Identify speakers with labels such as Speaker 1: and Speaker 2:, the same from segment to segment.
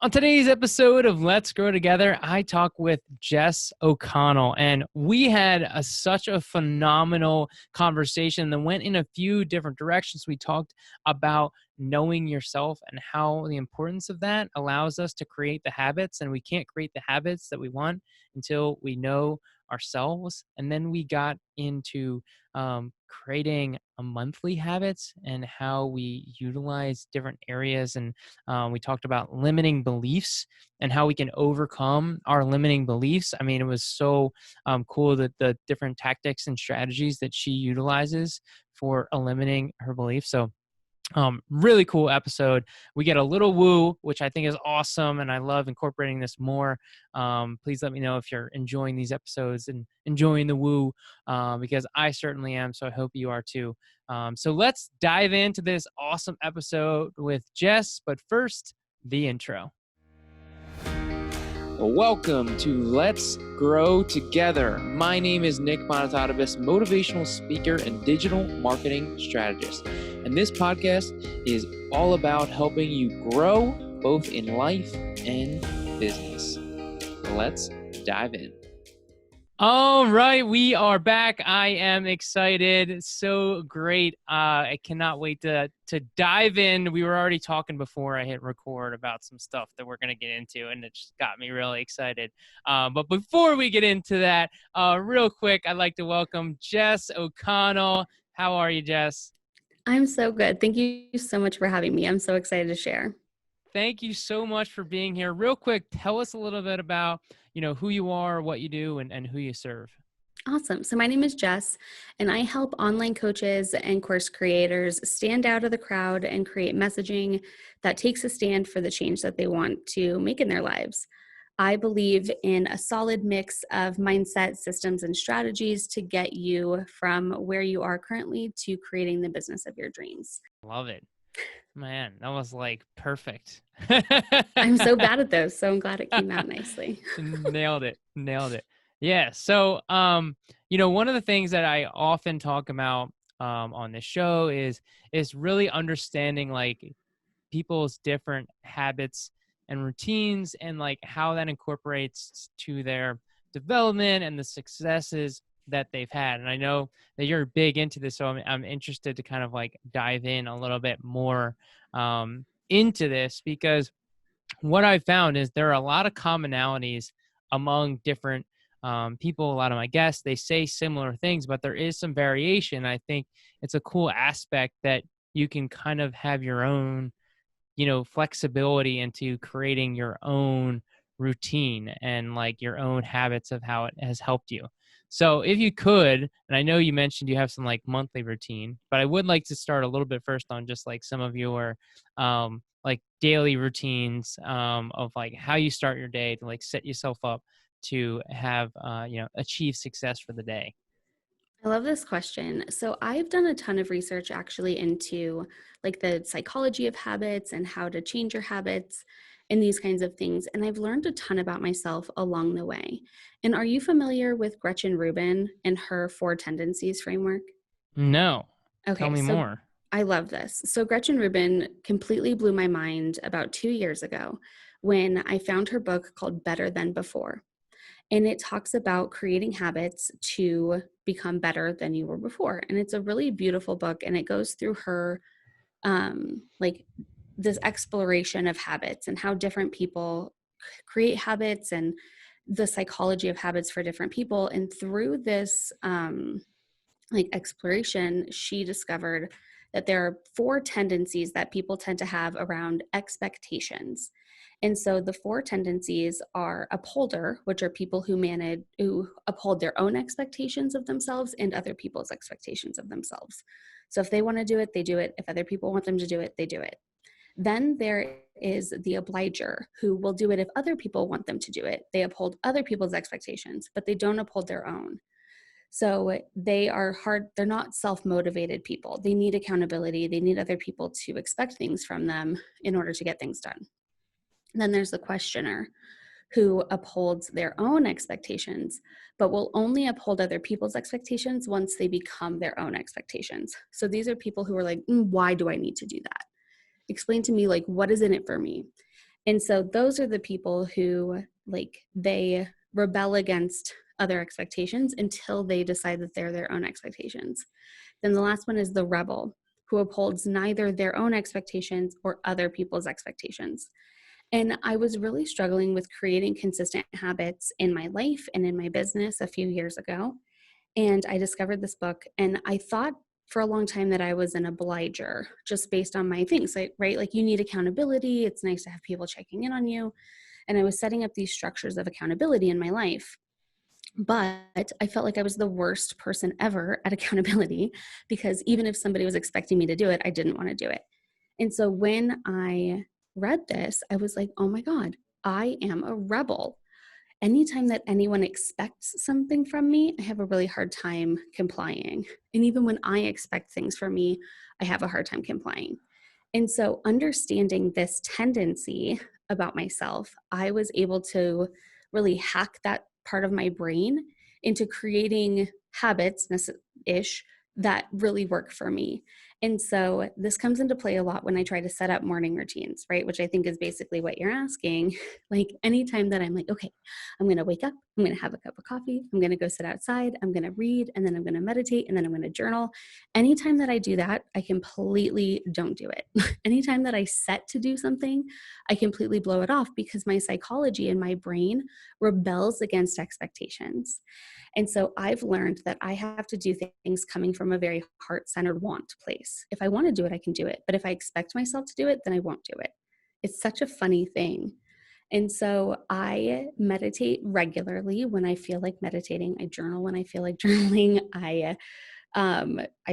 Speaker 1: On today's episode of Let's Grow Together, I talk with Jess O'Connell, and we had such a phenomenal conversation that went in a few different directions. We talked about knowing yourself and how the importance of that allows us to create the habits, and we can't create the habits that we want until we know ourselves. And then we got into creating a monthly habits and how we utilize different areas, and we talked about limiting beliefs and how we can overcome our limiting beliefs. I mean, it was so cool that the different tactics and strategies that she utilizes for eliminating her beliefs. So really cool episode. We get a little woo, which I think is awesome, and I love incorporating this more. Please let me know if you're enjoying these episodes and enjoying the woo, because I certainly am, so I hope you are too. So let's dive into this awesome episode with Jess, but first, the intro. Welcome to Let's Grow Together. My name is Nick Monotadibus, motivational speaker and digital marketing strategist. And this podcast is all about helping you grow both in life and business. Let's dive in. All right, we are back. I am excited. So great. I cannot wait to dive in. We were already talking before I hit record about some stuff that we're going to get into, and it just got me really excited. But before we get into that, real quick, I'd like to welcome Jess O'Connell. How are you, Jess?
Speaker 2: I'm so good. Thank you so much for having me. I'm so excited to share.
Speaker 1: Thank you so much for being here. Real quick, tell us a little bit about, who you are, what you do, and who you serve.
Speaker 2: Awesome. So my name is Jess, and I help online coaches and course creators stand out of the crowd and create messaging that takes a stand for the change that they want to make in their lives. I believe in a solid mix of mindset, systems, and strategies to get you from where you are currently to creating the business of your dreams.
Speaker 1: Love it. Man, that was like perfect.
Speaker 2: I'm so bad at those, so I'm glad it came out nicely.
Speaker 1: Nailed it. Yeah. So, one of the things that I often talk about on this show is really understanding like people's different habits and routines and like how that incorporates to their development and the successes that they've had. And I know that you're big into this, so I'm interested to kind of like dive in a little bit more into this, because what I've found is there are a lot of commonalities among different people. A lot of my guests, they say similar things, but there is some variation. I think it's a cool aspect that you can kind of have your own flexibility into creating your own routine and like your own habits of how it has helped you. So if you could, and I know you mentioned you have some like monthly routine, but I would like to start a little bit first on just like some of your like daily routines of like how you start your day to like set yourself up to have achieve success for the day.
Speaker 2: I love this question. So I've done a ton of research actually into like the psychology of habits and how to change your habits and these kinds of things. And I've learned a ton about myself along the way. And are you familiar with Gretchen Ruben and her 4 tendencies framework?
Speaker 1: No.
Speaker 2: Okay,
Speaker 1: Tell me more.
Speaker 2: I love this. So Gretchen Ruben completely blew my mind about 2 years ago when I found her book called Better Than Before. And it talks about creating habits to become better than you were before. And it's a really beautiful book. And it goes through her, like this exploration of habits and how different people create habits and the psychology of habits for different people. And through this, like exploration, she discovered that there are 4 tendencies that people tend to have around expectations. And so the 4 tendencies are upholder, which are people who uphold their own expectations of themselves and other people's expectations of themselves. So if they want to do it, they do it. If other people want them to do it, they do it. Then there is the obliger, who will do it if other people want them to do it. They uphold other people's expectations, but they don't uphold their own. So they're not self-motivated people. They need accountability. They need other people to expect things from them in order to get things done. Then there's the questioner, who upholds their own expectations, but will only uphold other people's expectations once they become their own expectations. So these are people who are like, why do I need to do that? Explain to me, like, what is in it for me? And so those are the people who like they rebel against other expectations until they decide that they're their own expectations. Then the last one is the rebel, who upholds neither their own expectations or other people's expectations. And I was really struggling with creating consistent habits in my life and in my business a few years ago. And I discovered this book, and I thought for a long time that I was an obliger just based on my things, right? Like you need accountability. It's nice to have people checking in on you. And I was setting up these structures of accountability in my life. But I felt like I was the worst person ever at accountability because even if somebody was expecting me to do it, I didn't want to do it. And so when I read this, I was like, oh my God, I am a rebel. Anytime that anyone expects something from me, I have a really hard time complying. And even when I expect things from me, I have a hard time complying. And so understanding this tendency about myself, I was able to really hack that part of my brain into creating habits ish that really work for me. And so this comes into play a lot when I try to set up morning routines, right? Which I think is basically what you're asking. Like anytime that I'm like, okay, I'm going to wake up, I'm going to have a cup of coffee, I'm going to go sit outside, I'm going to read, and then I'm going to meditate, and then I'm going to journal. Anytime that I do that, I completely don't do it. Anytime that I set to do something, I completely blow it off because my psychology and my brain rebels against expectations. And so I've learned that I have to do things coming from a very heart-centered want place. If I want to do it, I can do it. But if I expect myself to do it, then I won't do it. It's such a funny thing. And so I meditate regularly when I feel like meditating. I journal when I feel like journaling. I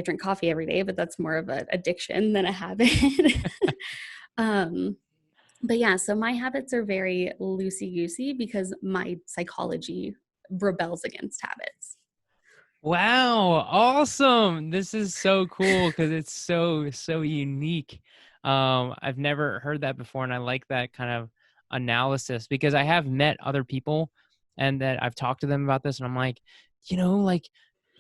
Speaker 2: drink coffee every day, but that's more of an addiction than a habit. um, but yeah, so my habits are very loosey-goosey because my psychology rebels against habits.
Speaker 1: Wow, awesome. This is so cool because it's so unique. I've never heard that before, and I like that kind of analysis because I have met other people and that I've talked to them about this, and I'm like, like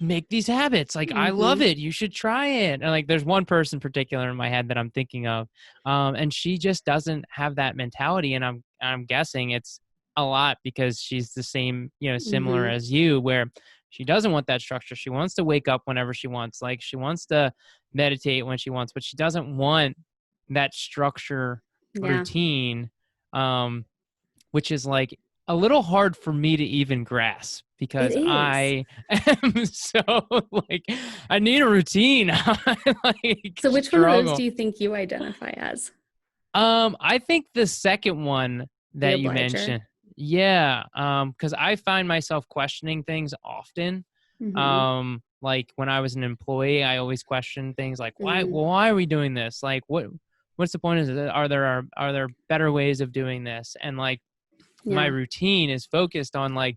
Speaker 1: make these habits. Like I love
Speaker 2: Mm-hmm.
Speaker 1: it. You should try it. And like there's one person in particular in my head that I'm thinking of. And she just doesn't have that mentality. And I'm guessing it's a lot because she's the same, similar
Speaker 2: Mm-hmm.
Speaker 1: as you, where she doesn't want that structure. She wants to wake up whenever she wants. Like she wants to meditate when she wants, but she doesn't want that structure
Speaker 2: Yeah,
Speaker 1: routine, which is like a little hard for me to even grasp
Speaker 2: it
Speaker 1: because
Speaker 2: is.
Speaker 1: I am so like I need a routine. I like
Speaker 2: So which one of those do
Speaker 1: struggle.
Speaker 2: you think you identify as?
Speaker 1: I think the second one
Speaker 2: The
Speaker 1: that you
Speaker 2: obliger?
Speaker 1: mentioned, yeah, because I find myself questioning things often.
Speaker 2: Mm-hmm.
Speaker 1: Like when I was an employee, I always questioned things like,
Speaker 2: Mm,
Speaker 1: why are we doing this? Like, what's the point of it? Are there better ways of doing this? And like my
Speaker 2: yeah,
Speaker 1: routine is focused on like,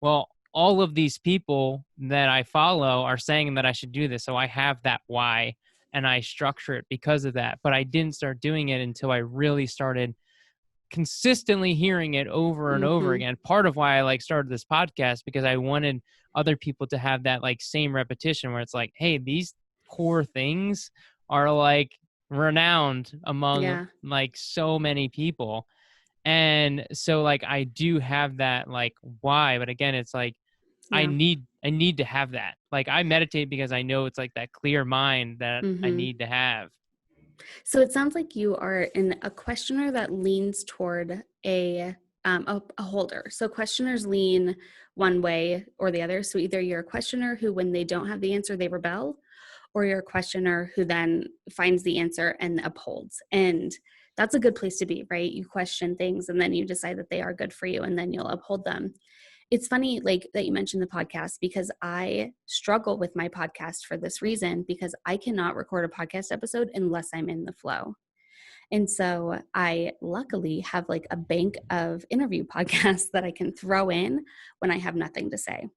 Speaker 1: well, all of these people that I follow are saying that I should do this. So I have that why and I structure it because of that. But I didn't start doing it until I really started consistently hearing it over and over
Speaker 2: mm-hmm.
Speaker 1: again. Part of why I like started this podcast because I wanted other people to have that like same repetition where it's like, hey, these core things are like renowned among
Speaker 2: Yeah,
Speaker 1: like so many people. And so like I do have that like why, but again, it's like
Speaker 2: yeah.
Speaker 1: I need to have that. Like I meditate because I know it's like that clear mind that I
Speaker 2: Mm-hmm.
Speaker 1: need to have.
Speaker 2: So it sounds like you are a questioner that leans toward a holder. So questioners lean one way or the other. So either you're a questioner who, when they don't have the answer, they rebel, or you're a questioner who then finds the answer and upholds. And that's a good place to be, right? You question things and then you decide that they are good for you and then you'll uphold them. It's funny, like that you mentioned the podcast, because I struggle with my podcast for this reason, because I cannot record a podcast episode unless I'm in the flow. And so I luckily have like a bank of interview podcasts that I can throw in when I have nothing to say.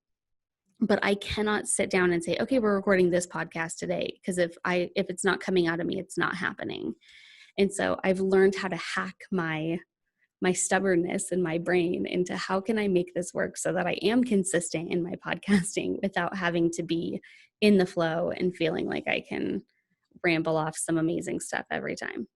Speaker 2: But I cannot sit down and say, okay, we're recording this podcast today, because if it's not coming out of me, it's not happening. And so I've learned how to hack my stubbornness in my brain into how can I make this work so that I am consistent in my podcasting without having to be in the flow and feeling like I can ramble off some amazing stuff every time.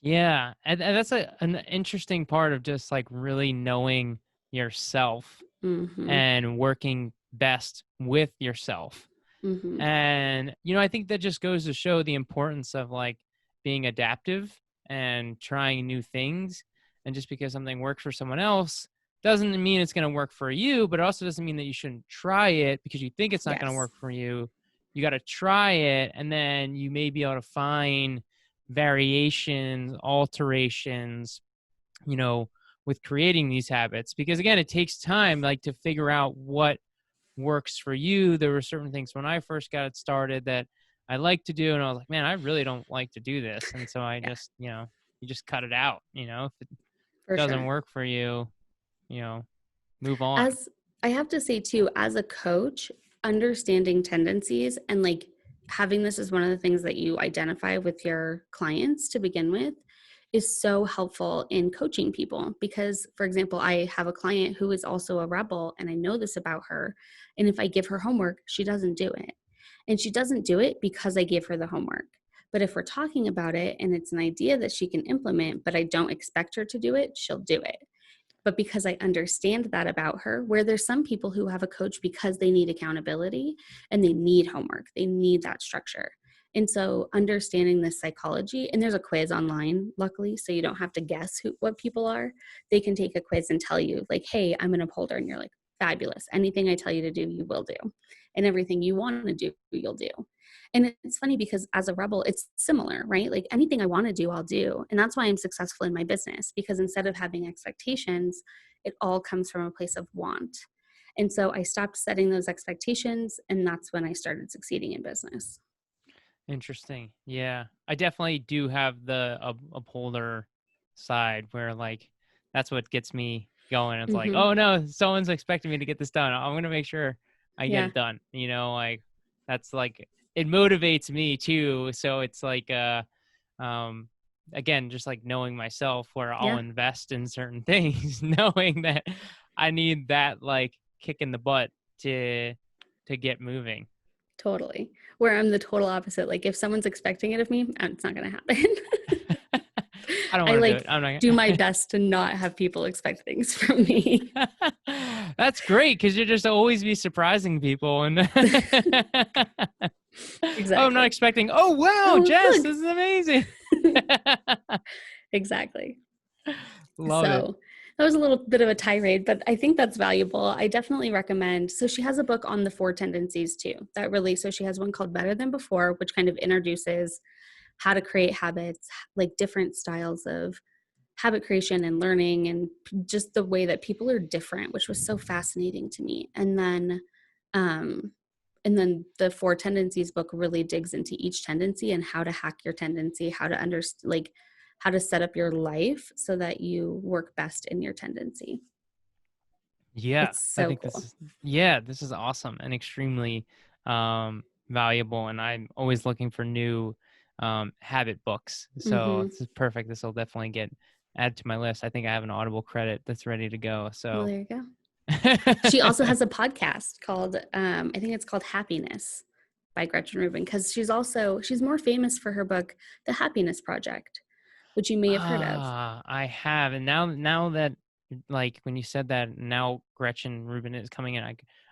Speaker 1: Yeah, and that's an interesting part of just like really knowing yourself
Speaker 2: Mhm.
Speaker 1: and working best with yourself.
Speaker 2: Mhm.
Speaker 1: And I think that just goes to show the importance of like being adaptive and trying new things. And just because something works for someone else doesn't mean it's going to work for you, but it also doesn't mean that you shouldn't try it because you think it's not going to
Speaker 2: Yes,
Speaker 1: work for you. You got to try it, and then you may be able to find variations, alterations, you know, with creating these habits. Because again, it takes time like to figure out what works for you. There were certain things when I first got it started that I like to do, and I was like, man, I really don't like to do this. And so I
Speaker 2: yeah,
Speaker 1: just, you just cut it out. If it
Speaker 2: for
Speaker 1: doesn't
Speaker 2: sure.
Speaker 1: work for you, you know, move on.
Speaker 2: As I have to say too, as a coach, understanding tendencies and like having this as one of the things that you identify with your clients to begin with is so helpful in coaching people. Because, for example, I have a client who is also a rebel, and I know this about her. And if I give her homework, she doesn't do it. And she doesn't do it because I gave her the homework. But if we're talking about it and it's an idea that she can implement, but I don't expect her to do it, she'll do it. But because I understand that about her, where there's some people who have a coach because they need accountability and they need homework, they need that structure. And so understanding this psychology, and there's a quiz online, luckily, so you don't have to guess what people are. They can take a quiz and tell you, like, hey, I'm an upholder. And you're like, fabulous. Anything I tell you to do, you will do. And everything you want to do, you'll do. And it's funny because as a rebel, it's similar, right? Like anything I want to do, I'll do. And that's why I'm successful in my business, because instead of having expectations, it all comes from a place of want. And so I stopped setting those expectations, and that's when I started succeeding in business.
Speaker 1: Interesting. Yeah. I definitely do have the upholder side where like that's what gets me going. It's like,
Speaker 2: Mm-hmm.
Speaker 1: oh no, someone's expecting me to get this done. I'm gonna make sure I get
Speaker 2: Yeah,
Speaker 1: it done. Like that's like it motivates me too. So it's like um again, just like knowing myself where I'll
Speaker 2: yeah,
Speaker 1: invest in certain things, knowing that I need that like kick in the butt to get moving.
Speaker 2: totally. Where I'm the total opposite. Like if someone's expecting it of me, it's not going to happen.
Speaker 1: I don't
Speaker 2: I
Speaker 1: want to do it.
Speaker 2: like
Speaker 1: I'm not
Speaker 2: do my
Speaker 1: gonna.
Speaker 2: best to not have people expect things from me.
Speaker 1: That's great because you just always be surprising people. And oh, I'm not
Speaker 2: Exactly.
Speaker 1: expecting. Oh wow,
Speaker 2: Oh,
Speaker 1: Jess,
Speaker 2: look.
Speaker 1: this is amazing.
Speaker 2: Exactly.
Speaker 1: Love it.
Speaker 2: So that was a little bit of a tirade, but I think that's valuable. I definitely recommend. So she has a book on the four tendencies too. That really, so she has one called Better Than Before, which kind of introduces how to create habits, like different styles of habit creation and learning, and just the way that people are different, which was so fascinating to me. Um, and then the four tendencies book really digs into each tendency and how to hack your tendency, how to understand, like how to set up your life so that you work best in your tendency.
Speaker 1: Yeah,
Speaker 2: It's
Speaker 1: I
Speaker 2: so
Speaker 1: think this
Speaker 2: cool.
Speaker 1: is this is awesome and extremely valuable. And I'm always looking for new habit books. So
Speaker 2: Mm-hmm.
Speaker 1: this is perfect. This will definitely get added to my list. I think I have an Audible credit that's ready to go.
Speaker 2: Well,
Speaker 1: So
Speaker 2: there you go. She also has a podcast called, I think it's called Happiness by Gretchen Rubin, because she's more famous for her book, The Happiness Project, which you may have heard of.
Speaker 1: I have. And now that like when you said that, now Gretchen Rubin is coming in,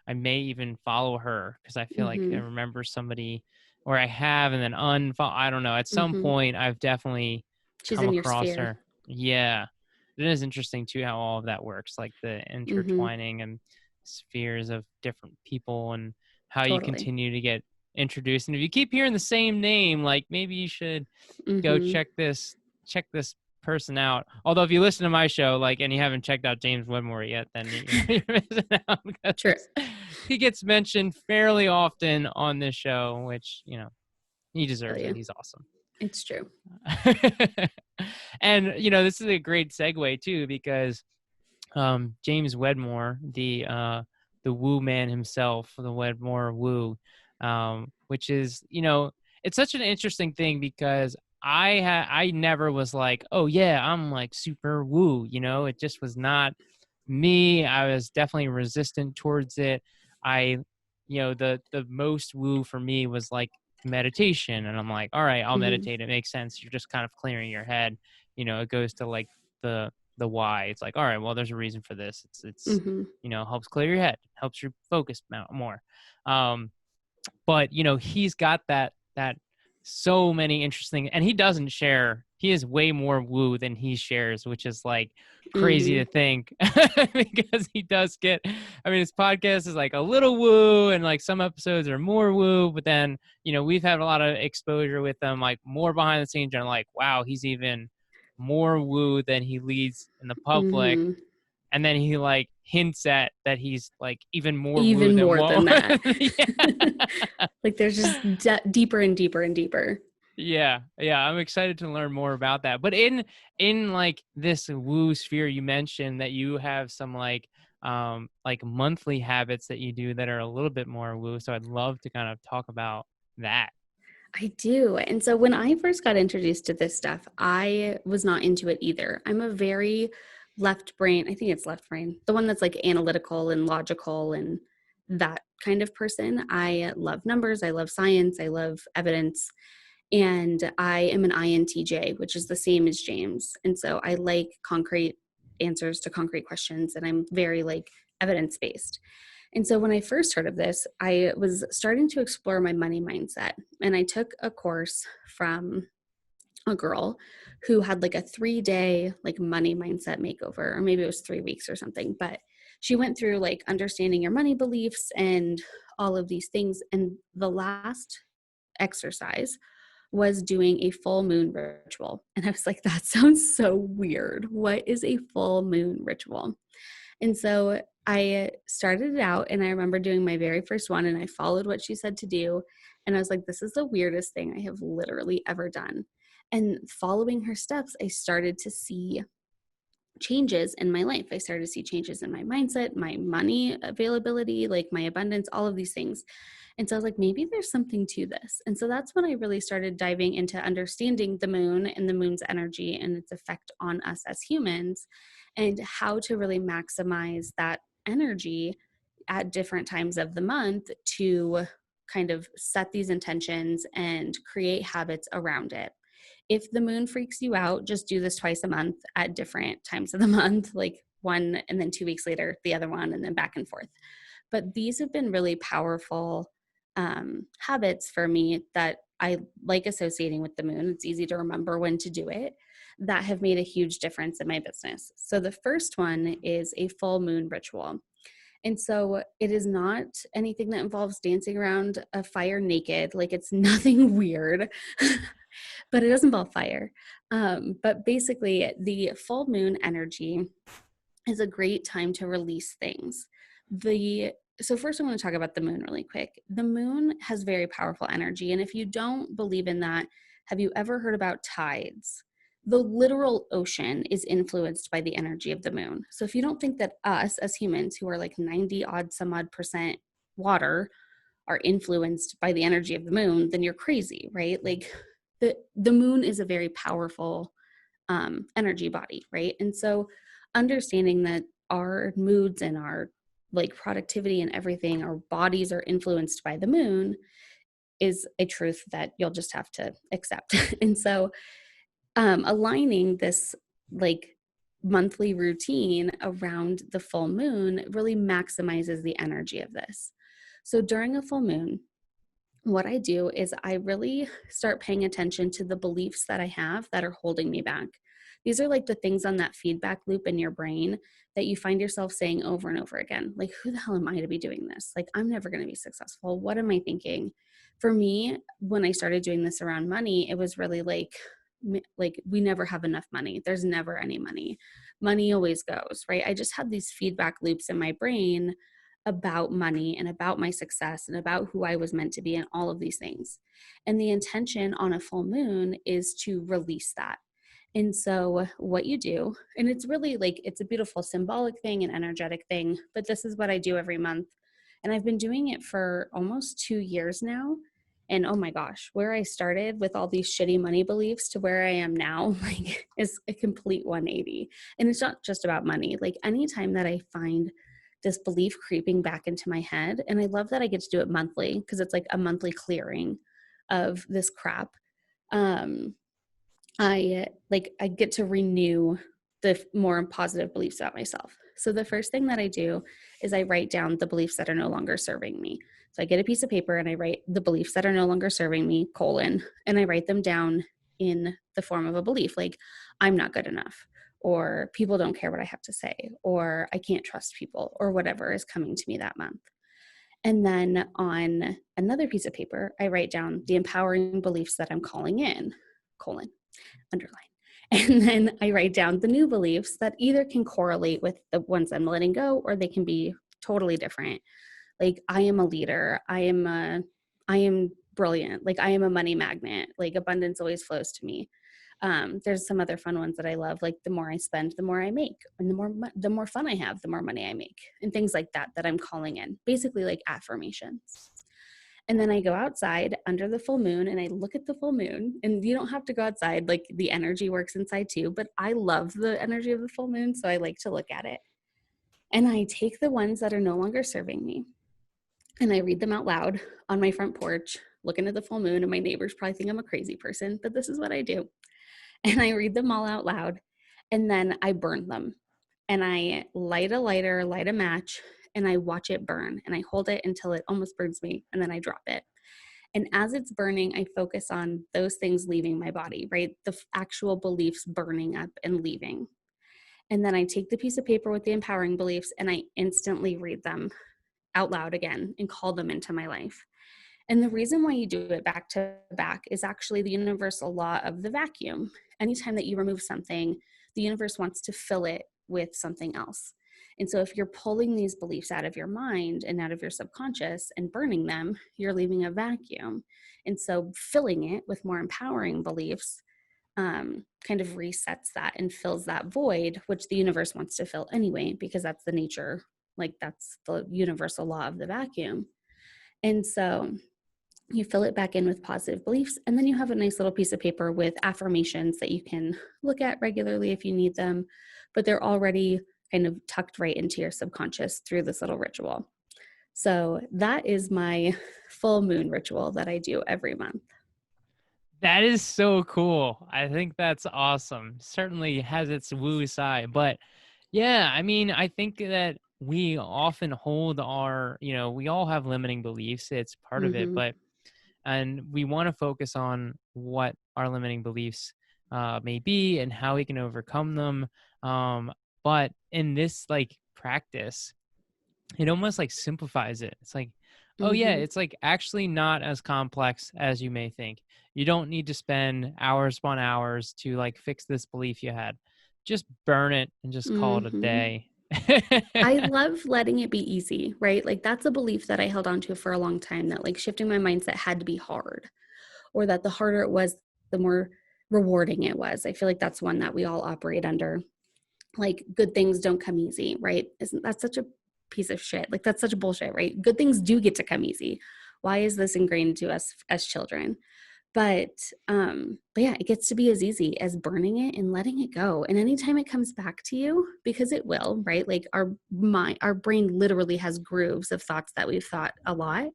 Speaker 1: I may even follow her because I feel like I
Speaker 2: Mm-hmm.
Speaker 1: remember somebody or I have and then unfollow. I don't know. At some
Speaker 2: Mm-hmm.
Speaker 1: point I've definitely
Speaker 2: She's
Speaker 1: come
Speaker 2: in your
Speaker 1: across
Speaker 2: sphere.
Speaker 1: her. Yeah. It is interesting too how all of that works, like the
Speaker 2: Mm-hmm.
Speaker 1: intertwining and spheres of different people and how you
Speaker 2: Totally.
Speaker 1: continue to get introduced. And if you keep hearing the same name, like maybe you should go
Speaker 2: Mm-hmm.
Speaker 1: check this person out. Although if you listen to my show, like, and you haven't checked out James Wedmore yet, then you're missing out
Speaker 2: True.
Speaker 1: because he gets mentioned fairly often on this show, which he
Speaker 2: Feel
Speaker 1: deserves it.
Speaker 2: you.
Speaker 1: He's awesome.
Speaker 2: It's true.
Speaker 1: And this is a great segue too because James Wedmore, the Woo man himself, the Wedmore Woo, which is it's such an interesting thing because I never was like, oh yeah, I'm like super woo, it just was not me. I was definitely resistant towards it. I the most woo for me was like meditation. And I'm like, all right, I'll
Speaker 2: Mhm.
Speaker 1: meditate. It makes sense. You're just kind of clearing your head. It goes to like the why. It's like, all right, well, there's a reason for this. It's
Speaker 2: Mhm.
Speaker 1: helps clear your head, helps you focus more. Um, but he's got that so many interesting, and he doesn't share. He is way more woo than he shares, which is like crazy to
Speaker 2: Mhm.
Speaker 1: think. Because he does get, I mean, his podcast is like a little woo, and like some episodes are more woo, but then we've had a lot of exposure with them, like more behind the scenes, and I'm like, wow, he's even more woo than he leads in the public.
Speaker 2: Mhm.
Speaker 1: And then he like hints at that he's like even more woo
Speaker 2: Even
Speaker 1: than
Speaker 2: more than
Speaker 1: what.
Speaker 2: that.
Speaker 1: Yeah.
Speaker 2: Like there's just deeper and deeper and deeper.
Speaker 1: Yeah, I'm excited to learn more about that. But in like this woo sphere, you mentioned that you have some like monthly habits that you do that are a little bit more woo. So I'd love to kind of talk about that.
Speaker 2: I do. And so when I first got introduced to this stuff, I was not into it either. I'm a very left brain, I think it's left brain, the one that's like analytical and logical and that kind of person. I love numbers, I love science, I love evidence. And I am an INTJ, which is the same as James. And so I like concrete answers to concrete questions, and I'm very like evidence based. And so when I first heard of this, I was starting to explore my money mindset. And I took a course from a girl who had like a 3-day like money mindset makeover, or maybe it was 3 weeks or something. But she went through like understanding your money beliefs and all of these things. And the last exercise was doing a full moon ritual. And I was like, that sounds so weird. What is a full moon ritual? And so I started it out, and I remember doing my very first one, and I followed what she said to do. And I was like, this is the weirdest thing I have literally ever done. And following her steps, I started to see changes in my life. I started to see changes in my mindset, my money availability, like my abundance, all of these things. And so I was like, maybe there's something to this. And so that's when I really started diving into understanding the moon and the moon's energy and its effect on us as humans, and how to really maximize that energy at different times of the month to kind of set these intentions and create habits around it. If the moon freaks you out, just do this twice a month at different times of the month, like one and then 2 weeks later, the other one, and then back and forth. But these have been really powerful habits for me that I like associating with the moon. It's easy to remember when to do it, that have made a huge difference in my business. So the first one is a full moon ritual. And so it is not anything that involves dancing around a fire naked. Like it's nothing weird, but it does involve fire. But basically, the full moon energy is a great time to release things. So first I want to talk about the moon really quick. The moon has very powerful energy, and if you don't believe in that, have you ever heard about tides? The literal ocean is influenced by the energy of the moon. So if you don't think that us as humans, who are like 90 odd some odd percent water, are influenced by the energy of the moon, then you're crazy, right? Like the moon is a very powerful energy body, right? And so understanding that our moods and our like productivity and everything, our bodies are influenced by the moon, is a truth that you'll just have to accept. And so aligning this like monthly routine around the full moon really maximizes the energy of this. So during a full moon, what I do is I really start paying attention to the beliefs that I have that are holding me back. These are like the things on that feedback loop in your brain that you find yourself saying over and over again. Like, who the hell am I to be doing this? Like, I'm never going to be successful. What am I thinking? For me, when I started doing this around money, it was really like we never have enough money. There's never any money. Money always goes, right? I just had these feedback loops in my brain about money and about my success and about who I was meant to be and all of these things. And the intention on a full moon is to release that. And so what you do, and it's really like, it's a beautiful symbolic thing, an energetic thing, but this is what I do every month. And I've been doing it for almost 2 years now. And oh my gosh, where I started with all these shitty money beliefs to where I am now, like, is a complete 180. And it's not just about money. Like anytime that I find this belief creeping back into my head, and I love that I get to do it monthly because it's like a monthly clearing of this crap, um, I get to renew the more positive beliefs about myself. So the first thing that I do is I write down the beliefs that are no longer serving me. So I get a piece of paper and I write the beliefs that are no longer serving me, colon, and I write them down in the form of a belief, like I'm not good enough, or people don't care what I have to say, or I can't trust people, or whatever is coming to me that month. And then on another piece of paper, I write down the empowering beliefs that I'm calling in, colon, underline. And then I write down the new beliefs that either can correlate with the ones I'm letting go, or they can be totally different. Like I am a leader. I am brilliant. Like I am a money magnet. Like abundance always flows to me. There's some other fun ones that I love, like the more I spend, the more I make, and the more fun I have, the more money I make, and things like that that I'm calling in. Basically, like affirmations. And then I go outside under the full moon and I look at the full moon. And you don't have to go outside, like the energy works inside too, but I love the energy of the full moon. So I like to look at it. And I take the ones that are no longer serving me and I read them out loud on my front porch, looking at the full moon. And my neighbors probably think I'm a crazy person, but this is what I do. And I read them all out loud. And then I burn them. And I light a lighter, light a match, and I watch it burn. And I hold it until it almost burns me. And then I drop it. And as it's burning, I focus on those things leaving my body, right? The actual beliefs burning up and leaving. And then I take the piece of paper with the empowering beliefs and I instantly read them out loud again and call them into my life. And the reason why you do it back to back is actually the universal law of the vacuum. Anytime that you remove something, the universe wants to fill it with something else. And so if you're pulling these beliefs out of your mind and out of your subconscious and burning them, you're leaving a vacuum. And so filling it with more empowering beliefs kind of resets that and fills that void, which the universe wants to fill anyway, because that's the nature, like that's the universal law of the vacuum. And so you fill it back in with positive beliefs, and then you have a nice little piece of paper with affirmations that you can look at regularly if you need them, but they're already kind of tucked right into your subconscious through this little ritual. So that is my full moon ritual that I do every month.
Speaker 1: That is so cool. I think that's awesome. Certainly has its woo side, but yeah, I mean, I think that we often hold our, we all have limiting beliefs. It's part of it,
Speaker 2: Mm-hmm.
Speaker 1: and we want to focus on what our limiting beliefs may be and how we can overcome them. But in this like practice, it almost like simplifies it. It's like, oh yeah,
Speaker 2: Mm-hmm.
Speaker 1: it's like actually not as complex as you may think. You don't need to spend hours upon hours to like fix this belief you had. Just burn it and just call it a
Speaker 2: Mm-hmm.
Speaker 1: day.
Speaker 2: I love letting it be easy, right? Like that's a belief that I held on to for a long time, that like shifting my mindset had to be hard, or that the harder it was, the more rewarding it was. I feel like that's one that we all operate under. Like good things don't come easy, right? Isn't that such a piece of shit? Like that's such bullshit, right? Good things do get to come easy. Why is this ingrained to us as children? But yeah, it gets to be as easy as burning it and letting it go. And anytime it comes back to you, because it will, right? Like our brain literally has grooves of thoughts that we've thought a lot.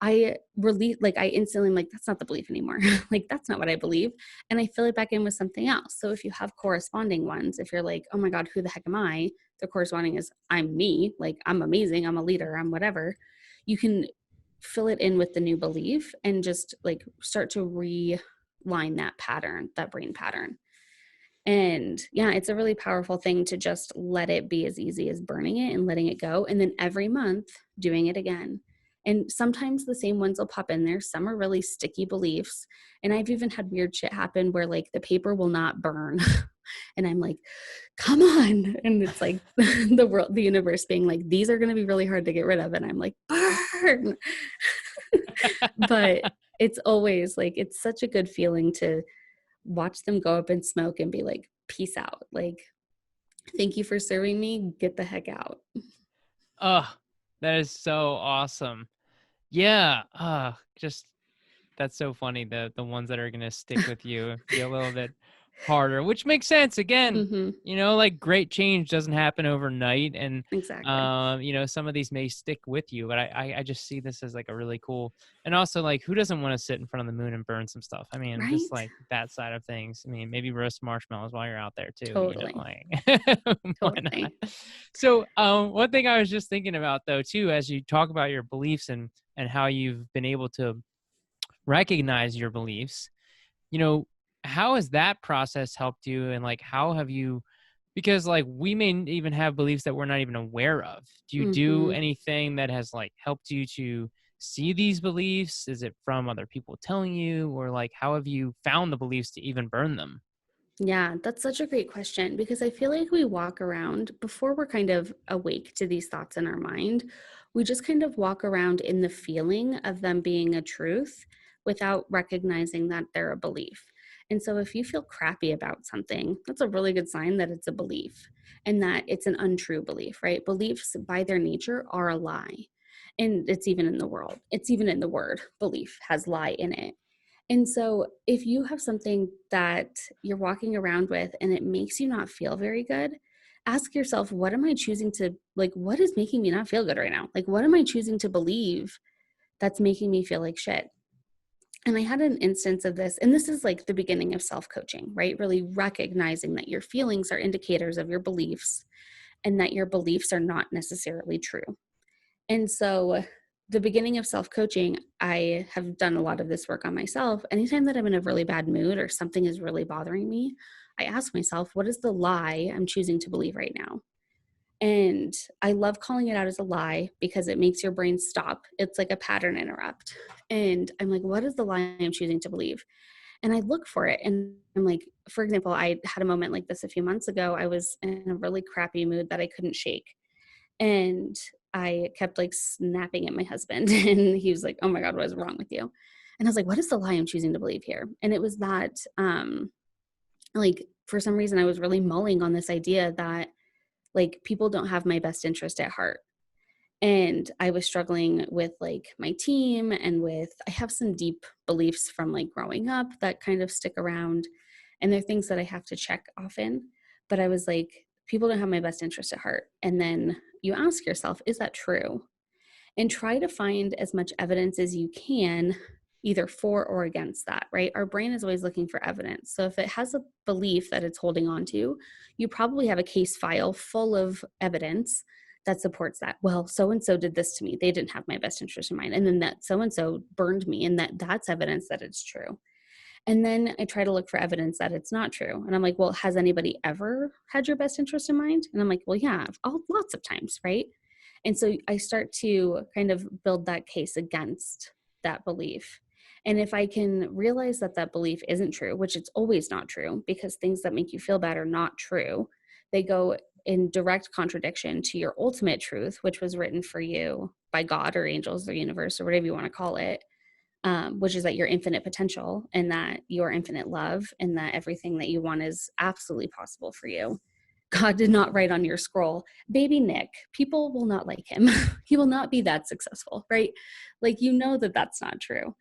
Speaker 2: I instantly am like, that's not the belief anymore. Like, that's not what I believe. And I fill it back in with something else. So if you have corresponding ones, if you're like, oh my God, who the heck am I? The corresponding is I'm me, like I'm amazing, I'm a leader, I'm whatever. You can fill it in with the new belief and just like start to realign that pattern, that brain pattern. And yeah, it's a really powerful thing to just let it be as easy as burning it and letting it go. And then every month doing it again. And sometimes the same ones will pop in there. Some are really sticky beliefs. And I've even had weird shit happen where like the paper will not burn. And I'm like, come on. And it's like the universe being like, these are going to be really hard to get rid of. And I'm like, burn. But it's always like, it's such a good feeling to watch them go up in smoke and be like, peace out. Like, thank you for serving me. Get the heck out.
Speaker 1: Oh, that is so awesome. Yeah. Just that's so funny. The ones that are gonna stick with you be a little bit harder, which makes sense. Again,
Speaker 2: Hmm.
Speaker 1: like great change doesn't happen overnight. And,
Speaker 2: Exactly.
Speaker 1: some of these may stick with you, but I just see this as like a really cool, and also like, who doesn't want to sit in front of the moon and burn some stuff? I mean, just
Speaker 2: Right?
Speaker 1: like that side of things. I mean, maybe roast marshmallows while you're out there too,
Speaker 2: Totally.
Speaker 1: like, why not?
Speaker 2: Totally.
Speaker 1: So, one thing I was just thinking about though, too, as you talk about your beliefs and how you've been able to recognize your beliefs, you know, how has that process helped you? And like, how have you, because like we may even have beliefs that we're not even aware of. Do you do
Speaker 2: Hmm.
Speaker 1: anything that has like helped you to see these beliefs? Is it from other people telling you, or like, how have you found the beliefs to even burn them?
Speaker 2: Yeah, that's such a great question because I feel like we walk around before we're kind of awake to these thoughts in our mind. We just kind of walk around in the feeling of them being a truth without recognizing that they're a belief. And so if you feel crappy about something, that's a really good sign that it's a belief and that it's an untrue belief, right? Beliefs by their nature are a lie. And it's even in the world, it's even in the word belief has lie in it. And so, if you have something that you're walking around with and it makes you not feel very good, ask yourself, what am I choosing to, like, what is making me not feel good right now? Like, what am I choosing to believe that's making me feel like shit? And I had an instance of this, and this is like the beginning of self coaching, right? Really recognizing that your feelings are indicators of your beliefs and that your beliefs are not necessarily true. And so, the beginning of self coaching, I have done a lot of this work on myself. Anytime that I'm in a really bad mood or something is really bothering me, I ask myself, what is the lie I'm choosing to believe right now? And I love calling it out as a lie because it makes your brain stop. It's like a pattern interrupt. And I'm like, what is the lie I'm choosing to believe? And I look for it. And I'm like, for example, I had a moment like this a few months ago. I was in a really crappy mood that I couldn't shake. And I kept like snapping at my husband, and he was like, "Oh my God, what is wrong with you?" And I was like, "What is the lie I'm choosing to believe here?" And it was that, like, for some reason, I was really mulling on this idea that like people don't have my best interest at heart. And I was struggling with like my team and with, I have some deep beliefs from like growing up that kind of stick around. And they're things that I have to check often. But I was like, people don't have my best interest at heart. And then you ask yourself, is that true? And try to find as much evidence as you can, either for or against that, right? Our brain is always looking for evidence. So if it has a belief that it's holding on to, you probably have a case file full of evidence that supports that. Well, so and so did this to me. They didn't have my best interest in mind. And then that so and so burned me, and that's evidence that it's true. And then I try to look for evidence that it's not true. And I'm like, well, has anybody ever had your best interest in mind? And I'm like, well, yeah, lots of times, right? And so I start to kind of build that case against that belief. And if I can realize that that belief isn't true, which it's always not true because things that make you feel bad are not true, they go in direct contradiction to your ultimate truth, which was written for you by God or angels or universe or whatever you want to call it, which is that your infinite potential and that your infinite love and that everything that you want is absolutely possible for you. God did not write on your scroll, baby Nick, people will not like him. He will not be that successful, right? Like, you know that that's not true.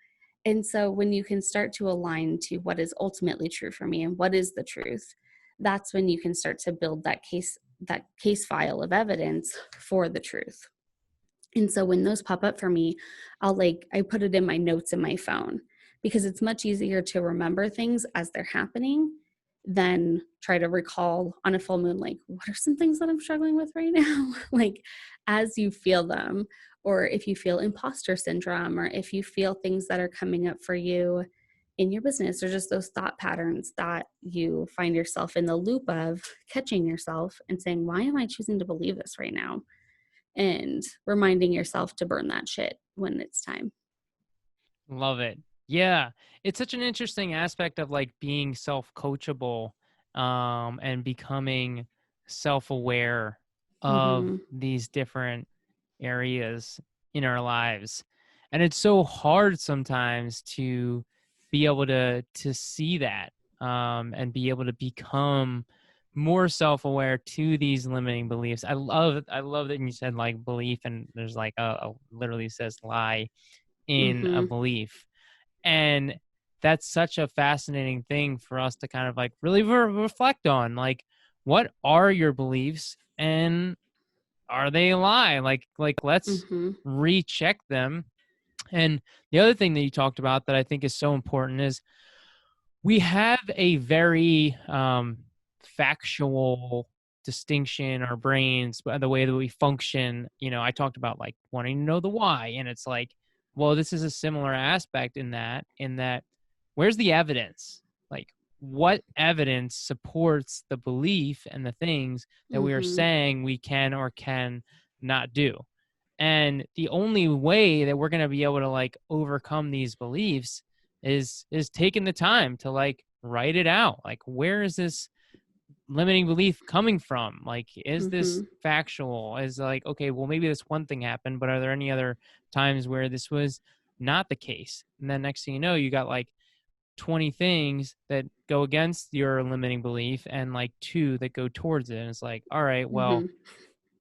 Speaker 2: And so when you can start to align to what is ultimately true for me and what is the truth, that's when you can start to build that case file of evidence for the truth. And so when those pop up for me, I put it in my notes in my phone because it's much easier to remember things as they're happening than try to recall on a full moon, like, what are some things that I'm struggling with right now? Like, as you feel them, or if you feel imposter syndrome, or if you feel things that are coming up for you in your business, or just those thought patterns that you find yourself in the loop of catching yourself and saying, why am I choosing to believe this right now? And reminding yourself to burn that shit when it's time.
Speaker 1: Love it. Yeah. It's such an interesting aspect of like being self-coachable, and becoming self-aware of
Speaker 2: Mhm.
Speaker 1: these different areas in our lives. And it's so hard sometimes to be able to see that, and be able to become more self-aware to these limiting beliefs. I love that you said like belief, and there's like a literally says lie in a
Speaker 2: Mhm.
Speaker 1: belief. And that's such a fascinating thing for us to kind of like really reflect on. Like, what are your beliefs and are they a lie? Like let's
Speaker 2: Mm-hmm.
Speaker 1: recheck them. And the other thing that you talked about that I think is so important is we have a very factual distinction, our brains, by the way that we function. I talked about like wanting to know the why, and it's like, well, this is a similar aspect in that where's the evidence? Like, what evidence supports the belief and the things that we are
Speaker 2: Mm-hmm.
Speaker 1: saying we can or can not do? And the only way that we're going to be able to like overcome these beliefs is taking the time to like write it out. Like, where is this limiting belief coming from? Like, is this
Speaker 2: Mm-hmm.
Speaker 1: factual? Is like, okay, well, maybe this one thing happened, but are there any other times where this was not the case? And then next thing you know, you got like 20 things that go against your limiting belief and like two that go towards it. And it's like, all right, well,
Speaker 2: Mm-hmm.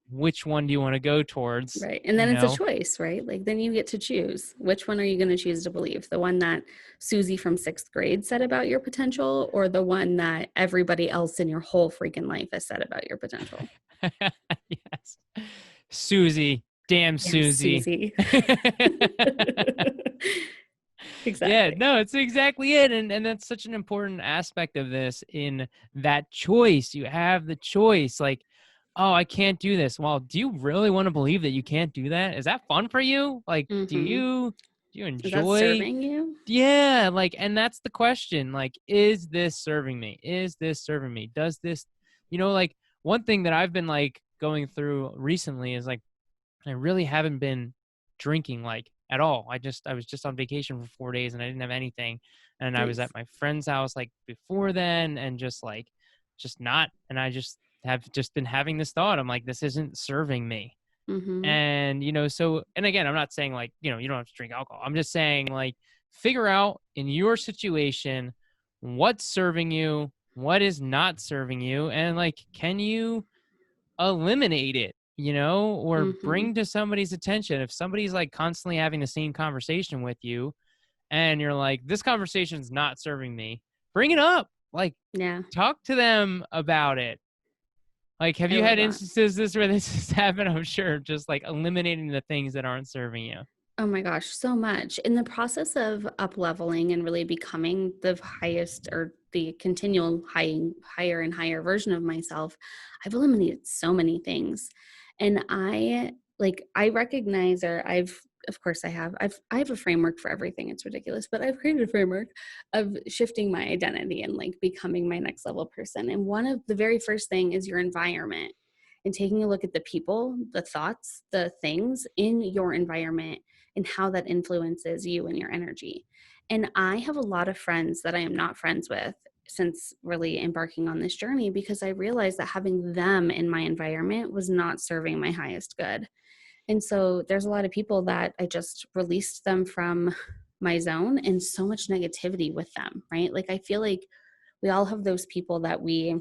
Speaker 1: which one do you want to go towards?
Speaker 2: Right. And then it's a choice, right? Like then you get to choose. Which one are you going to choose to believe? The one that Susie from 6th grade said about your potential, or the one that everybody else in your whole freaking life has said about your potential?
Speaker 1: Yes. Susie. Damn
Speaker 2: Yes,
Speaker 1: Susie.
Speaker 2: Susie.
Speaker 1: Yeah,
Speaker 2: Exactly.
Speaker 1: no, it's exactly it. And that's such an important aspect of this in that choice. You have the choice. Like, oh, I can't do this. Well, do you really want to believe that you can't do that? Is that fun for you? Like, do
Speaker 2: Mm-hmm.
Speaker 1: you
Speaker 2: Is that
Speaker 1: enjoy?
Speaker 2: serving you?
Speaker 1: Yeah, like, and that's the question. Like, is this serving me? Is this serving me? Does this, like, one thing that I've been like going through recently is like I really haven't been drinking like at all. I was just on vacation for 4 days and I didn't have anything. And I was at
Speaker 2: Nice.
Speaker 1: my friend's house like before then and just like just not, and I just have just been having this thought. I'm like, this isn't serving me.
Speaker 2: Mm-hmm.
Speaker 1: And so, and again, I'm not saying like, you don't have to drink alcohol. I'm just saying like figure out in your situation what's serving you, what is not serving you, and like can you eliminate it, or
Speaker 2: Mm-hmm.
Speaker 1: bring to somebody's attention. If somebody's like constantly having the same conversation with you and you're like, this conversation's not serving me, bring it up. Like,
Speaker 2: Yeah,
Speaker 1: talk to them about it. Like, have
Speaker 2: I
Speaker 1: you
Speaker 2: love
Speaker 1: had
Speaker 2: that.
Speaker 1: instances this where this has happened? I'm sure, just like eliminating the things that aren't serving you.
Speaker 2: Oh my gosh, so much. In the process of up leveling and really becoming the highest or the continual higher and higher version of myself, I've eliminated so many things. And I recognize, or I've of course I have a framework for everything. It's ridiculous, but I've created a framework of shifting my identity and like becoming my next level person. And one of the very first thing is your environment and taking a look at the people, the thoughts, the things in your environment and how that influences you and your energy. And I have a lot of friends that I am not friends with since really embarking on this journey because I realized that having them in my environment was not serving my highest good. And so there's a lot of people that I just released them from my zone and so much negativity with them, right? Like I feel like we all have those people that we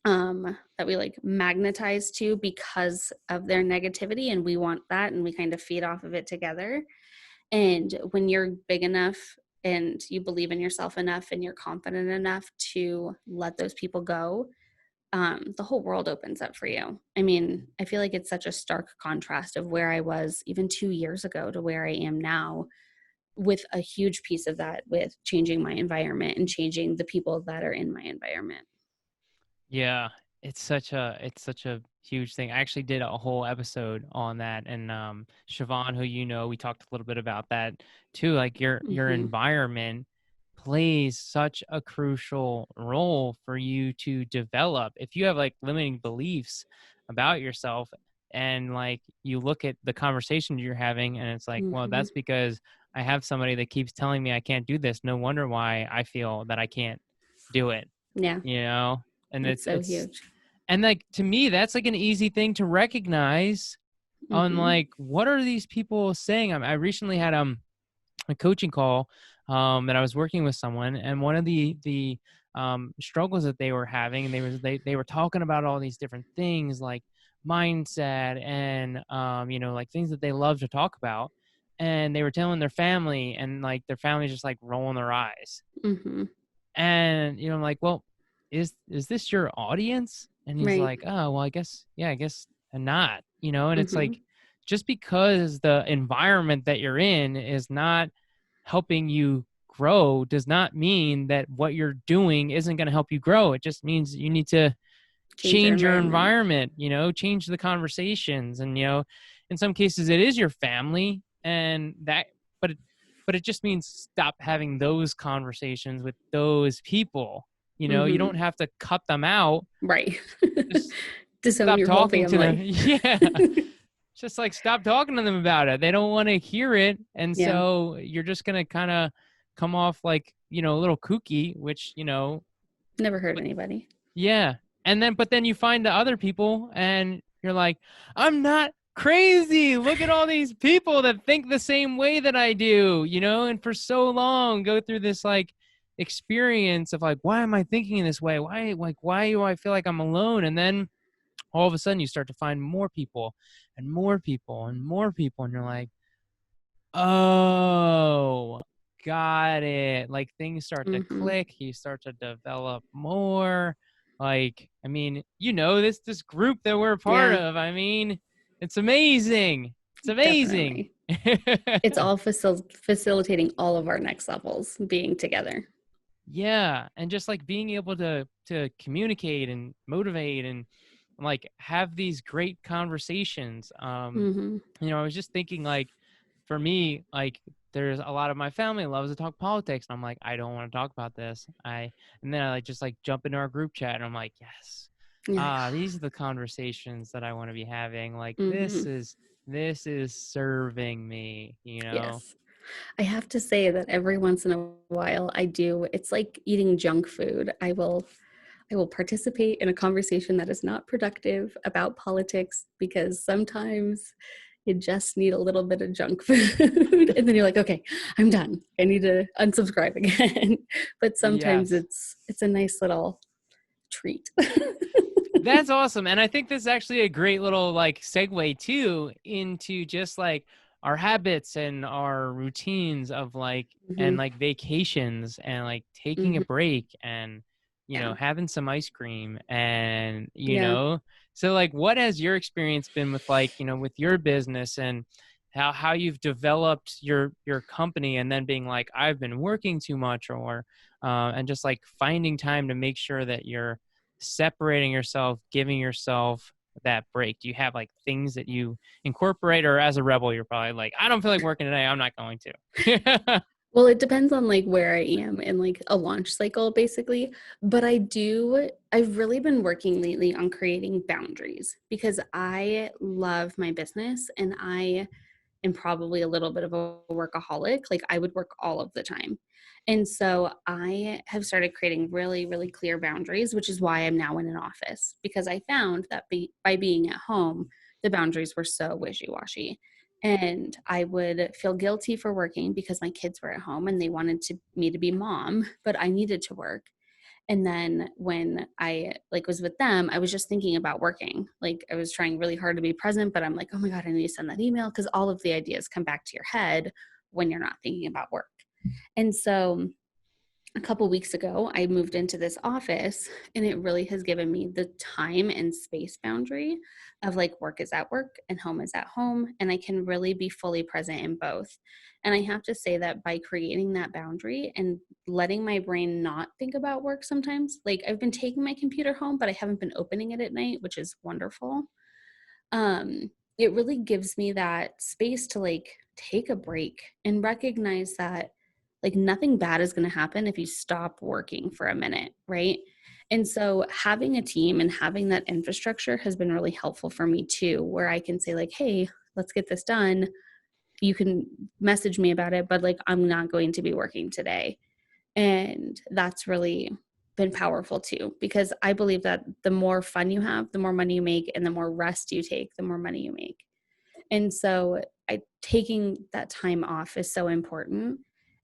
Speaker 2: like magnetize to because of their negativity and we want that and we kind of feed off of it together. And when you're big enough and you believe in yourself enough and you're confident enough to let those people go, the whole world opens up for you. I mean, I feel like it's such a stark contrast of where I was even 2 years ago to where I am now, with a huge piece of that with changing my environment and changing the people that are in my environment.
Speaker 1: Yeah, it's such a huge thing. I actually did a whole episode on that, and Siobhan, who we talked a little bit about that too. Like your
Speaker 2: Mm-hmm.
Speaker 1: environment plays such a crucial role for you to develop. If you have like limiting beliefs about yourself, and like you look at the conversation you're having, and it's like, well,
Speaker 2: Mm-hmm.
Speaker 1: that's because I have somebody that keeps telling me I can't do this. No wonder why I feel that I can't do it.
Speaker 2: Yeah,
Speaker 1: You know, and
Speaker 2: that's so
Speaker 1: it's
Speaker 2: huge.
Speaker 1: and like to me that's like an easy thing to recognize on
Speaker 2: Mm-hmm.
Speaker 1: like what are these people saying. I recently had a coaching call that I was working with someone, and one of the struggles that they were having, and they were talking about all these different things like mindset and like things that they love to talk about. and they were telling their family, and like their family's just like rolling their eyes.
Speaker 2: Mm-hmm.
Speaker 1: And, I'm like, well, is this your audience? And he's
Speaker 2: Right.
Speaker 1: like, oh, well, I guess not, and it's
Speaker 2: Mm-hmm.
Speaker 1: like, just because the environment that you're in is not helping you grow does not mean that what you're doing isn't going to help you grow. It just means you need to
Speaker 2: Change your
Speaker 1: change your
Speaker 2: environment.
Speaker 1: environment, change the conversations. And, in some cases it is your family, and that, but it just means stop having those conversations with those people. You
Speaker 2: Mm-hmm.
Speaker 1: don't have to cut them out.
Speaker 2: Right.
Speaker 1: Just
Speaker 2: Disown
Speaker 1: stop
Speaker 2: your whole
Speaker 1: talking to them.
Speaker 2: family.
Speaker 1: Yeah. Just like stop talking to them about it. They don't want to hear it. And
Speaker 2: Yeah.
Speaker 1: so you're just going to kind of come off like, a little kooky, which,
Speaker 2: Never hurt
Speaker 1: but
Speaker 2: anybody.
Speaker 1: yeah. But then you find the other people and you're like, I'm not crazy. Look at all these people that think the same way that I do, and for so long go through this like experience of like, why am I thinking in this way? Why do I feel like I'm alone? And then all of a sudden you start to find more people and more people and more people. And you're like, oh, got it. Like things start to
Speaker 2: Mm-hmm.
Speaker 1: click. You start to develop more. Like, I mean, this group that we're a part
Speaker 2: Yeah,
Speaker 1: of. I mean, it's amazing. It's amazing.
Speaker 2: definitely. It's all facilitating all of our next levels being together.
Speaker 1: Yeah, and just like being able to communicate and motivate and like have these great conversations.
Speaker 2: Mm-hmm.
Speaker 1: I was just thinking like, for me, like there's a lot of my family loves to talk politics, and I'm like, I don't want to talk about this. And then I like just like jump into our group chat, and I'm like, yes,
Speaker 2: Yeah.
Speaker 1: these are the conversations that I want to be having. Like
Speaker 2: Mm-hmm.
Speaker 1: this is serving me,
Speaker 2: Yes. I have to say that every once in a while I do. It's like eating junk food. I will participate in a conversation that is not productive about politics because sometimes you just need a little bit of junk food and then you're like, okay, I'm done. I need to unsubscribe again. But sometimes
Speaker 1: Yes.
Speaker 2: it's a nice little treat.
Speaker 1: That's awesome. And I think this is actually a great little like segue too into just like our habits and our routines of like, and
Speaker 2: Hmm.
Speaker 1: like vacations and like taking a
Speaker 2: Hmm.
Speaker 1: break and,
Speaker 2: Yeah.
Speaker 1: having some ice cream and,
Speaker 2: Yeah.
Speaker 1: so like what has your experience been with like, with your business and how you've developed your company and then being like, I've been working too much or, and just like finding time to make sure that you're separating yourself, giving yourself that break? Do you have like things that you incorporate, or as a rebel, you're probably like, I don't feel like working today, I'm not going to?
Speaker 2: Well, it depends on like where I am in like a launch cycle basically, but I've really been working lately on creating boundaries because I love my business and I am probably a little bit of a workaholic. Like I would work all of the time. And so I have started creating really, really clear boundaries, which is why I'm now in an office because I found that by being at home, the boundaries were so wishy washy. And I would feel guilty for working because my kids were at home and they wanted me to be mom, but I needed to work. And then when I like was with them, I was just thinking about working. Like I was trying really hard to be present, but I'm like, oh my God, I need to send that email because all of the ideas come back to your head when you're not thinking about work. And so a couple weeks ago, I moved into this office and it really has given me the time and space boundary of like work is at work and home is at home. And I can really be fully present in both. And I have to say that by creating that boundary and letting my brain not think about work sometimes, like I've been taking my computer home, but I haven't been opening it at night, which is wonderful. It really gives me that space to like take a break and recognize that like nothing bad is going to happen if you stop working for a minute, right? And so having a team and having that infrastructure has been really helpful for me too, where I can say like, hey, let's get this done. You can message me about it, but like I'm not going to be working today. And that's really been powerful too, because I believe that the more fun you have, the more money you make, and the more rest you take, the more money you make. And so taking that time off is so important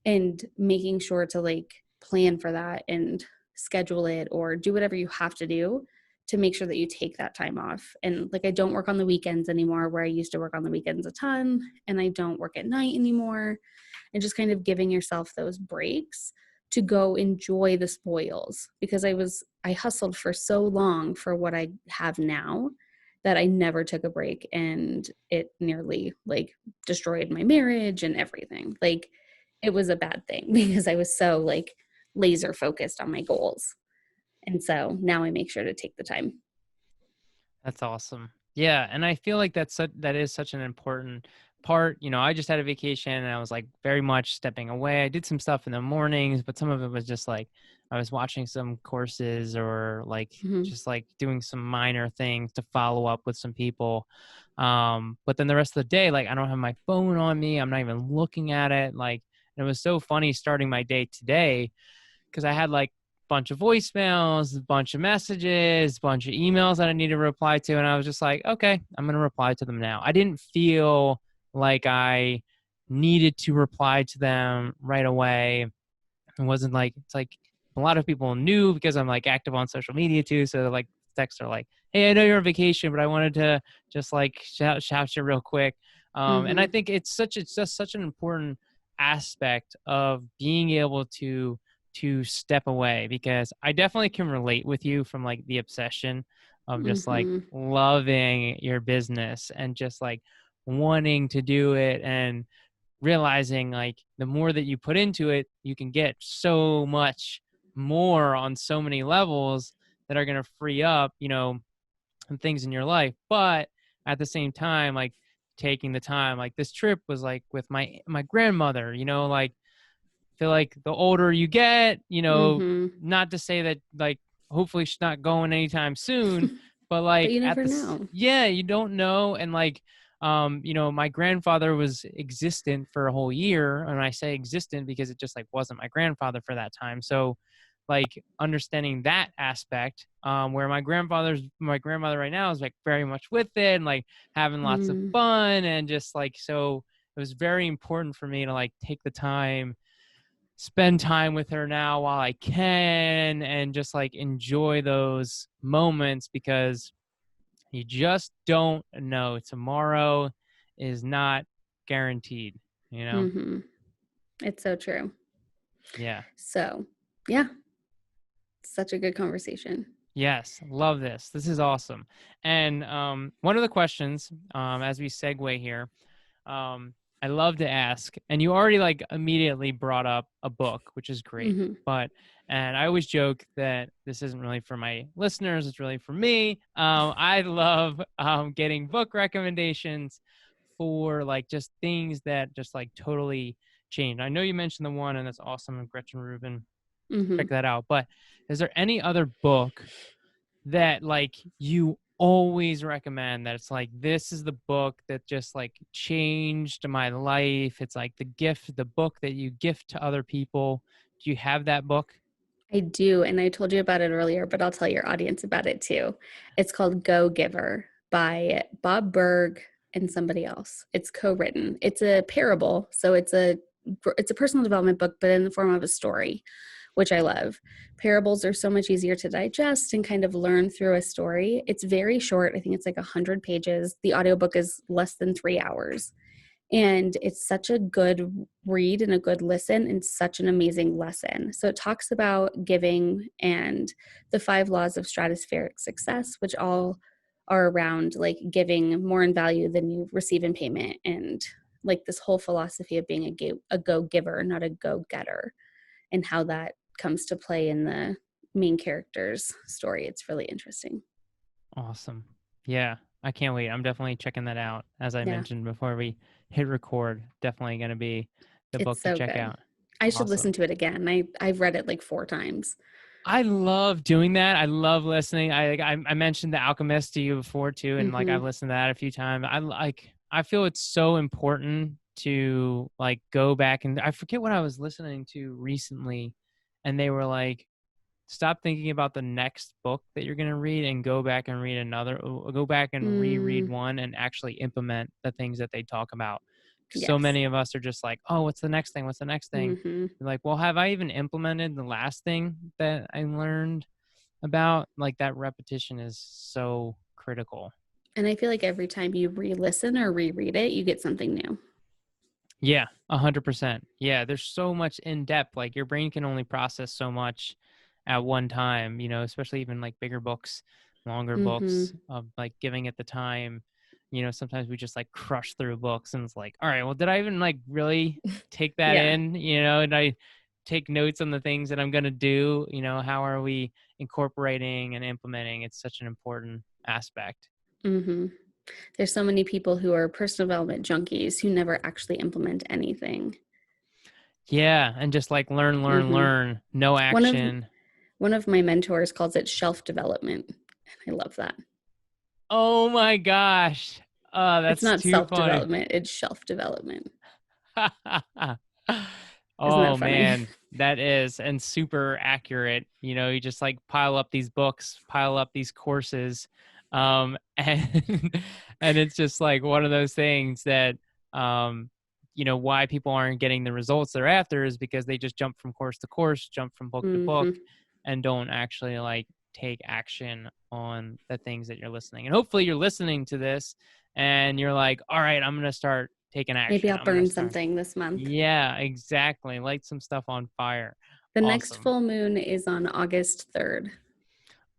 Speaker 2: and making sure to like plan for that and schedule it or do whatever you have to do to make sure that you take that time off. And like, I don't work on the weekends anymore, where I used to work on the weekends a ton, and I don't work at night anymore. And just kind of giving yourself those breaks to go enjoy the spoils, because I hustled for so long for what I have now that I never took a break, and it nearly like destroyed my marriage and everything. Like, it was a bad thing because I was so like laser focused on my goals. And so now I make sure to take the time.
Speaker 1: That's awesome. Yeah, and I feel like that is such an important part. I just had a vacation and I was like very much stepping away. I did some stuff in the mornings, but some of it was just like I was watching some courses or like
Speaker 2: Mm-hmm.
Speaker 1: just like doing some minor things to follow up with some people. But then the rest of the day, like I don't have my phone on me. I'm not even looking at it. Like, and it was so funny starting my day today because I had like bunch of voicemails, a bunch of messages, a bunch of emails that I need to reply to. And I was just like, okay, I'm going to reply to them now. I didn't feel like I needed to reply to them right away. It wasn't like, it's like a lot of people knew because I'm like active on social media too. So like texts are like, hey, I know you're on vacation, but I wanted to just like shout you real quick. And I
Speaker 2: Mm-hmm.
Speaker 1: think it's just such an important aspect of being able to step away, because I definitely can relate with you from like the obsession of just like
Speaker 2: Mm-hmm.
Speaker 1: loving your business and just like wanting to do it and realizing like the more that you put into it, you can get so much more on so many levels that are going to free up, and things in your life. But at the same time, like taking the time, like this trip was like with my grandmother, like feel like the older you get,
Speaker 2: Mm-hmm.
Speaker 1: not to say that like hopefully she's not going anytime soon, but
Speaker 2: But
Speaker 1: like
Speaker 2: you never know.
Speaker 1: yeah, you don't know. And like, my grandfather was existent for a whole year. And I say existent because it just like wasn't my grandfather for that time. So like understanding that aspect, where my grandmother right now is like very much with it and like having lots of
Speaker 2: Mm.
Speaker 1: fun and just like, so it was very important for me to like take the time, spend time with her now while I can, and just like enjoy those moments, because you just don't know. Tomorrow is not guaranteed.
Speaker 2: Mm-hmm. It's so true.
Speaker 1: Yeah.
Speaker 2: So, yeah, such a good conversation.
Speaker 1: Yes. Love this. This is awesome. And one of the questions, as we segue here, um, I love to ask, and you already like immediately brought up a book, which is great.
Speaker 2: Mm-hmm.
Speaker 1: And I always joke that this isn't really for my listeners; it's really for me. I love getting book recommendations for like just things that just like totally change. I know you mentioned the one, and that's awesome, of Gretchen Ruben.
Speaker 2: Mm-hmm.
Speaker 1: Check that out. But is there any other book that like you always recommend, that it's like this is the book that just like changed my life? It's like the book that you gift to other people. Do you have that book?
Speaker 2: I do. And I told you about it earlier, but I'll tell your audience about it too. It's called Go Giver by Bob Burg and somebody else. It's co-written. It's a parable. So it's a personal development book, but in the form of a story, which I love. Parables are so much easier to digest and kind of learn through a story. It's very short. I think it's like 100 pages. The audiobook is less than 3 hours. And it's such a good read and a good listen and such an amazing lesson. So it talks about giving and the 5 laws of stratospheric success, which all are around like giving more in value than you receive in payment, and like this whole philosophy of being a go giver, not a go getter, and how that comes to play in the main character's story. It's really interesting.
Speaker 1: Awesome. Yeah, I can't wait. I'm definitely checking that out. As I
Speaker 2: Yeah,
Speaker 1: mentioned before we hit record, definitely going to be the
Speaker 2: it's
Speaker 1: book to
Speaker 2: so
Speaker 1: check
Speaker 2: good.
Speaker 1: out.
Speaker 2: I should
Speaker 1: Awesome.
Speaker 2: listen to it again. I've read it like 4 times.
Speaker 1: I love doing that. I love listening. I mentioned The Alchemist to you before too, and like
Speaker 2: Mm-hmm.
Speaker 1: I've listened to that a few times. I feel it's so important to like go back, and I forget what I was listening to recently, and they were like, stop thinking about the next book that you're going to read and go back and read another, go back and reread
Speaker 2: Mm,
Speaker 1: one and actually implement the things that they talk about. So
Speaker 2: yes.
Speaker 1: many of us are just like, oh, what's the next thing? What's the next thing?
Speaker 2: Mm-hmm.
Speaker 1: You're like, well, have I even implemented the last thing that I learned about, like that repetition is so critical.
Speaker 2: And I feel like every time you re-listen or reread it, you get something new.
Speaker 1: Yeah, 100%. Yeah, there's so much in depth. Like your brain can only process so much at one time, especially even like bigger books, longer
Speaker 2: Mm-hmm.
Speaker 1: books, of like giving it the time. Sometimes we just like crush through books and it's like, all right, well, did I even like really take that
Speaker 2: Yeah.
Speaker 1: in? And I take notes on the things that I'm going to do? How are we incorporating and implementing? It's such an important aspect.
Speaker 2: Mm-hmm. There's so many people who are personal development junkies who never actually implement anything.
Speaker 1: Yeah. And just like learn, learn,
Speaker 2: Mm-hmm.
Speaker 1: learn, no
Speaker 2: One of
Speaker 1: action.
Speaker 2: one of my mentors calls it shelf development. I love that.
Speaker 1: Oh my gosh.
Speaker 2: It's
Speaker 1: That's
Speaker 2: not
Speaker 1: too funny.
Speaker 2: self-development, it's shelf development. Isn't
Speaker 1: Oh
Speaker 2: that funny?
Speaker 1: man, that is and super accurate. You just like pile up these books, pile up these courses, and and it's just like one of those things that why people aren't getting the results they're after is because they just jump from course to course, jump from book to book,
Speaker 2: Mm-hmm.
Speaker 1: and don't actually like take action on the things that you're listening. And hopefully you're listening to this and you're like, all right, I'm gonna start taking
Speaker 2: Maybe
Speaker 1: action.
Speaker 2: I'll
Speaker 1: I'm gonna
Speaker 2: burn
Speaker 1: start.
Speaker 2: something this month.
Speaker 1: Yeah, exactly. Light some stuff on fire.
Speaker 2: The next
Speaker 1: Awesome.
Speaker 2: full moon is on August 3rd.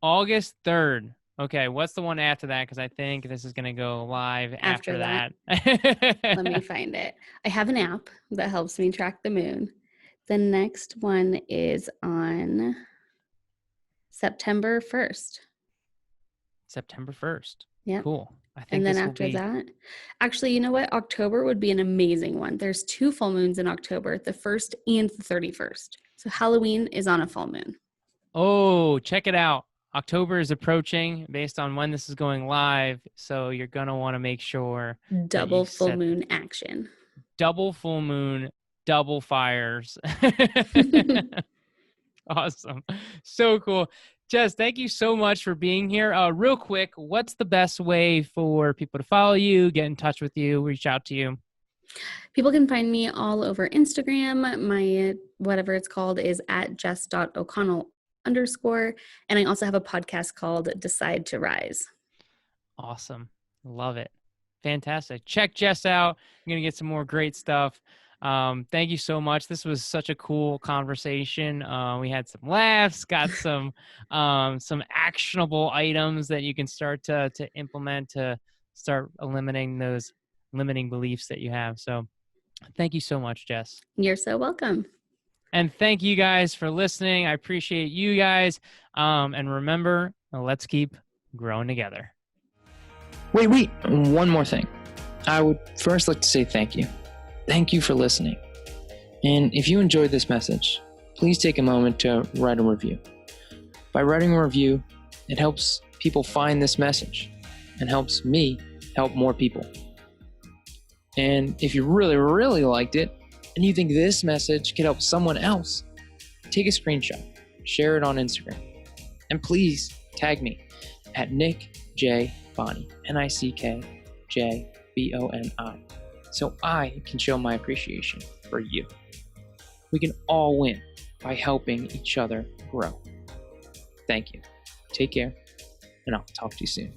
Speaker 1: August 3rd. Okay, what's the one after that? Because I think this is going to go live
Speaker 2: After
Speaker 1: after
Speaker 2: that,
Speaker 1: that.
Speaker 2: let me find it. I have an app that helps me track the moon. The next one is on September 1st.
Speaker 1: September 1st.
Speaker 2: Yep.
Speaker 1: Cool. I think
Speaker 2: And then
Speaker 1: this will
Speaker 2: after
Speaker 1: be.
Speaker 2: that, actually, you know what? October would be an amazing one. There's 2 full moons in October, the 1st and the 31st. So Halloween is on a full moon.
Speaker 1: Oh, check it out. October is approaching based on when this is going live. So you're going to want to make sure that you
Speaker 2: Double full
Speaker 1: set
Speaker 2: moon action.
Speaker 1: double full moon, double fires. Awesome. So cool. Jess, thank you so much for being here. Real quick, what's the best way for people to follow you, get in touch with you, reach out to you?
Speaker 2: People can find me all over Instagram. My whatever it's called is at Jess.O'Connell _. And I also have a podcast called Decide to Rise.
Speaker 1: Awesome. Love it. Fantastic. Check Jess out. You're going to get some more great stuff. Thank you so much. This was such a cool conversation. We had some laughs, got some actionable items that you can start to implement to start eliminating those limiting beliefs that you have. So thank you so much, Jess.
Speaker 2: You're so welcome.
Speaker 1: And thank you guys for listening. I appreciate you guys. And remember, let's keep growing together.
Speaker 3: Wait, one more thing. I would first like to say thank you. Thank you for listening. And if you enjoyed this message, please take a moment to write a review. By writing a review, it helps people find this message and helps me help more people. And if you really, really liked it and you think this message could help someone else, take a screenshot, share it on Instagram, and please tag me at Nick J. Boni, NickJBoni, so I can show my appreciation for you. We can all win by helping each other grow. Thank you. Take care, and I'll talk to you soon.